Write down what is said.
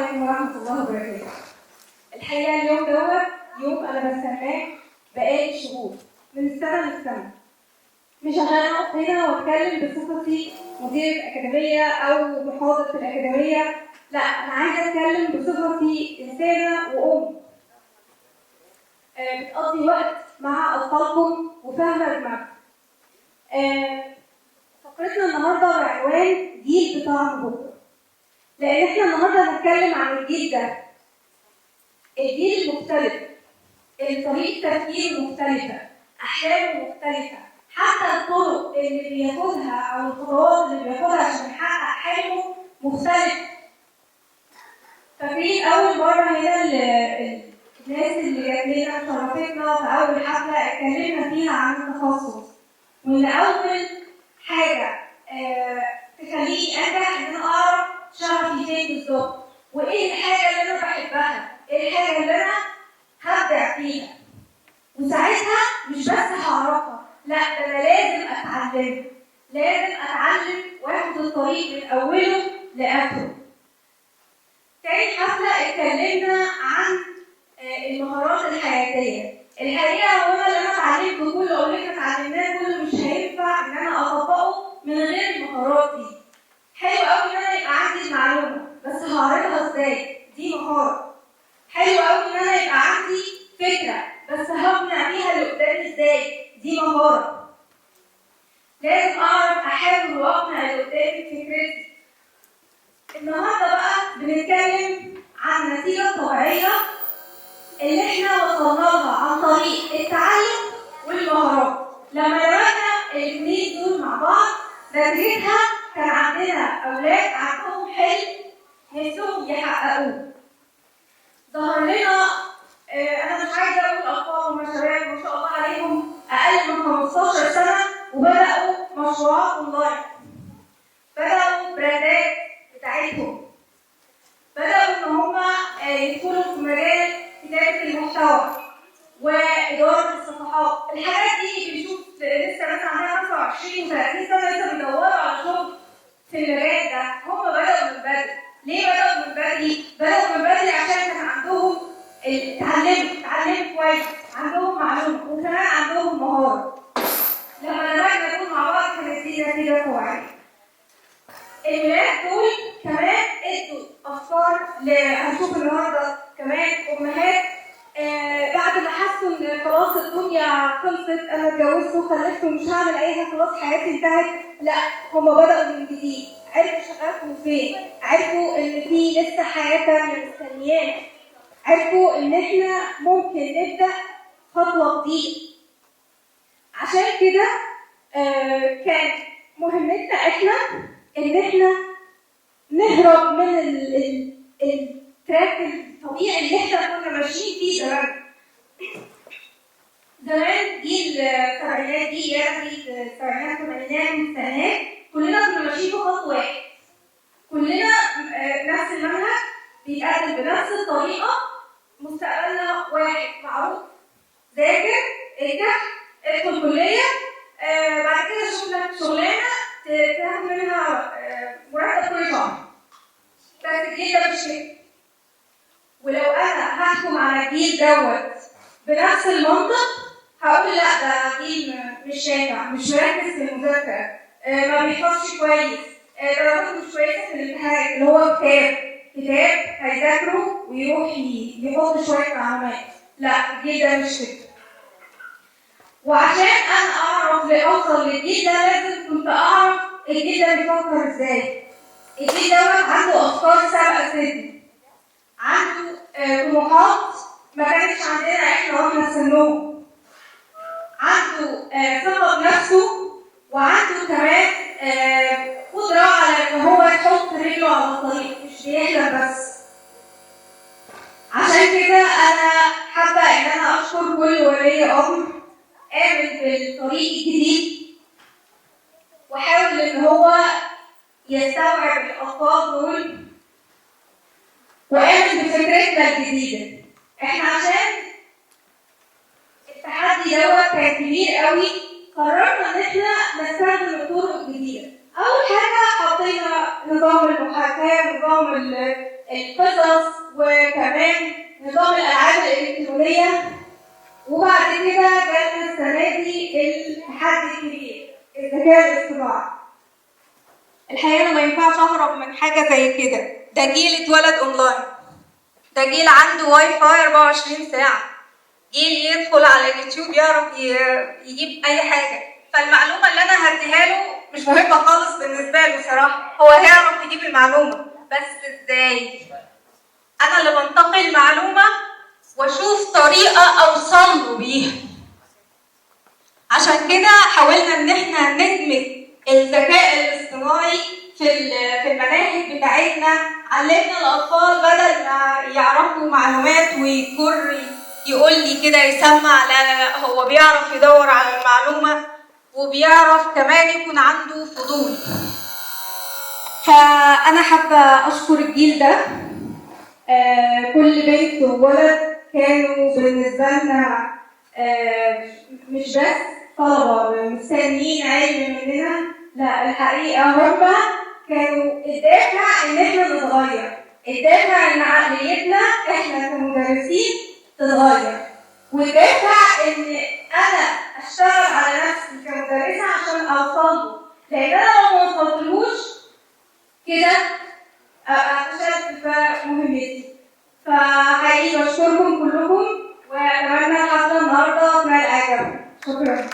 عليكم ورحمة الله وبركاته. الحقيقة اليوم دوت يوم أنا بستناه بقالي شهور من السنة للسنة. مش عشان أقف هنا وأتكلم بصفتي مدير أكاديمية أو محاضر في الأكاديمية، لا، أنا عايزة أتكلم بصفتي إنسانة وأم بتقضي وقت مع أطفالكم وفاهمة دماغكم. فقرتنا النهارده بعنوان جيل بطعم بكرة، لأن إحنا النهارده هنتكلم عن الجيل ده، الجيل المختلف اللي طريقة تفكيره مختلفة، أحلامه مختلفة، حتى الطرق اللي بياخدها أو الخطوات اللي بياخدها عشان يحقق حلمه مختلفة. فاكرين أول مرة هنا الناس اللي جات لنا شرفتنا في أول حفلة اتكلمنا فيها عن التخصص، وإن أول حاجة تخليني أنجح إن أنا أعرف شغفي فين بالظبط، وإيه الحاجة اللي أنا بحبها، إيه الحاجة اللي أنا هبدع فيها. وساعتها مش بس هعرفها، لا، ده أنا لازم أتعلم، لازم أتعلم وآخد الطريق من أوله لآخره. تاني حفلة اتكلمنا عن المهارات الحياتية. الحقيقة هو اللي أنا اتعلمته كله أو اللي احنا اتعلمناه كله مش هينفع إن أنا أطبقه من غير المهارات دي. حلو قوي إن أنا يبقى عندي المعلومة، بس هعرضها إزاي؟ دي مهارة. حلو قوي إن أنا يبقى عندي فكرة، بس هقنع بيها اللي قدامي إزاي؟ دي مهارة. لازم أعرف أحاول وأقنع اللي قدامي بفكرتي. النهارده بقى بنتكلم عن النتيجة الطبيعية اللي احنا وصلنا لها عن طريق التعلم والمهارات. لما جمعنا الاثنين دول مع بعض نتيجتها كان عندنا أولاد عندهم حلم نفسهم يحققوه. ظهر لنا أنا مش عايزة أقول أطفال وشباب ما شاء الله عليهم أقل من 15 سنة وبدأوا مشروعات أونلاين، بدأوا براندات بتاعتهم، بدأوا إن هما يدخلوا في مجال كتابة المحتوى وإدارة الصفحات. الحاجات دي بنشوف لسه ناس عندها 25 و30 سنة لسه بيدوروا على شغل في المجال ده. هما بدأوا من بدري. ليه بدأوا من بدري؟ بدأوا من بدري عشان كان عندهم اتعلموا كويس، عندهم معلومة وكمان عندهم مهارة. لما دمجنا دول مع بعض كانت دي نتيجة طبيعية. الولاد دول كمان ادوا افكار هنشوف النهارده كمان امهات بعد ما حسوا ان خلاص الدنيا خلصت، انا اتجوزت وخلفت ومش هعمل اي حاجه، خلاص حياتي انتهت. لا، هم بداوا من جديد، عرفوا شغفهم فين، عرفوا ان في لسه حياه تانيه مستنيانا، عرفوا ان احنا ممكن نبدا خطوه جديده. عشان كده كان مهمتنا احنا ان احنا نهرب من التراك الطبيعي اللي احنا كنا ماشيين فيه زمان. زمان جيل السبعينات دي يا جيل السبعينات والثمانينات والتسعينات كلنا كنا ماشيين في خط واحد، كلنا نفس المنهج بيتقدم بنفس الطريقه، مستقبلنا واحد معروف، ذاكر، انجح، ادخل كليه، بعد كده شوف لك شغلانه تاخد منها مرتب كل شهر. بس الجيل ده مش كده. ولو انا هحكم على الجيل دوت بنفس المنطق هقول لا، ده جيل مش نافع، مش مركز في المذاكره، ما بيحفظش كويس، درجاته مش كويسه في الامتحان، اللي هو كتاب هيذاكره ويروح يحط شويه معلومات. لا، الجيل ده مش كده. وعشان انا اعرف اوصل للجيل ده لازم كنت اعرف الجيل ده بيفكر ازاي. الجيل دوت عنده افكار سابقه سني، عنده طموحات ما كانتش عندنا احنا واحنا في سنهم، عنده ثقه بنفسه، وعنده كمان قدره على ان هو يحط رجله على الطريق، مش بيحلم بس. عشان كده انا حابه ان انا اشكر كل ولي امر آمن بالطريق الجديد وحاول ان هو يستوعب الافكار دول وآمن بفكرتنا الجديده. احنا عشان التحدي دوت كان كبير قوي قررنا ان احنا نستخدم الطرق الجديده. اول حاجه حطينا نظام المحاكاه، نظام القصص وكمان نظام الالعاب الالكترونيه. وبعد كده جالنا السنه دي التحدي الكبير، الذكاء الاصطناعي. الحقيقه انا ما ينفعش اهرب من حاجه زي كده. ده جيل اتولد اونلاين، ده جيل عنده واي فاي 24 ساعه، جيل يدخل على اليوتيوب يعرف يجيب اي حاجه. فالمعلومه اللي انا هديها له مش مهمه خالص بالنسبه له صراحه، هو هيعرف يجيب المعلومه، بس ازاي؟ انا اللي بنتقي المعلومه واشوف طريقه اوصل له بيها. عشان كده حاولنا ان احنا ندمج الذكاء الاصطناعي في المناهج بتاعتنا. علمنا الاطفال بدل ما يعرفوا معلومات ويجر يقول لي كده يسمع، لا هو بيعرف يدور على المعلومه وبيعرف كمان يكون عنده فضول. فانا حابه اشكر الجيل ده، كل بنت وولد كانوا بالنسبه لنا مش بس طلبه مستنيين علم مننا، لا الحقيقه هم كانوا الدافع ان احنا نتغير، الدافع ان عقليتنا احنا كمدرسين تتغير، والدافع ان انا اشتغل على نفسي كمدرسه عشان اوصل له، لان انا لو ما وصلتلوش كده فشلت في مهمتي. فحقيقي بشكركم كلكم، واتمنى الحفله النهارده تنال اعجابكم. شكرا.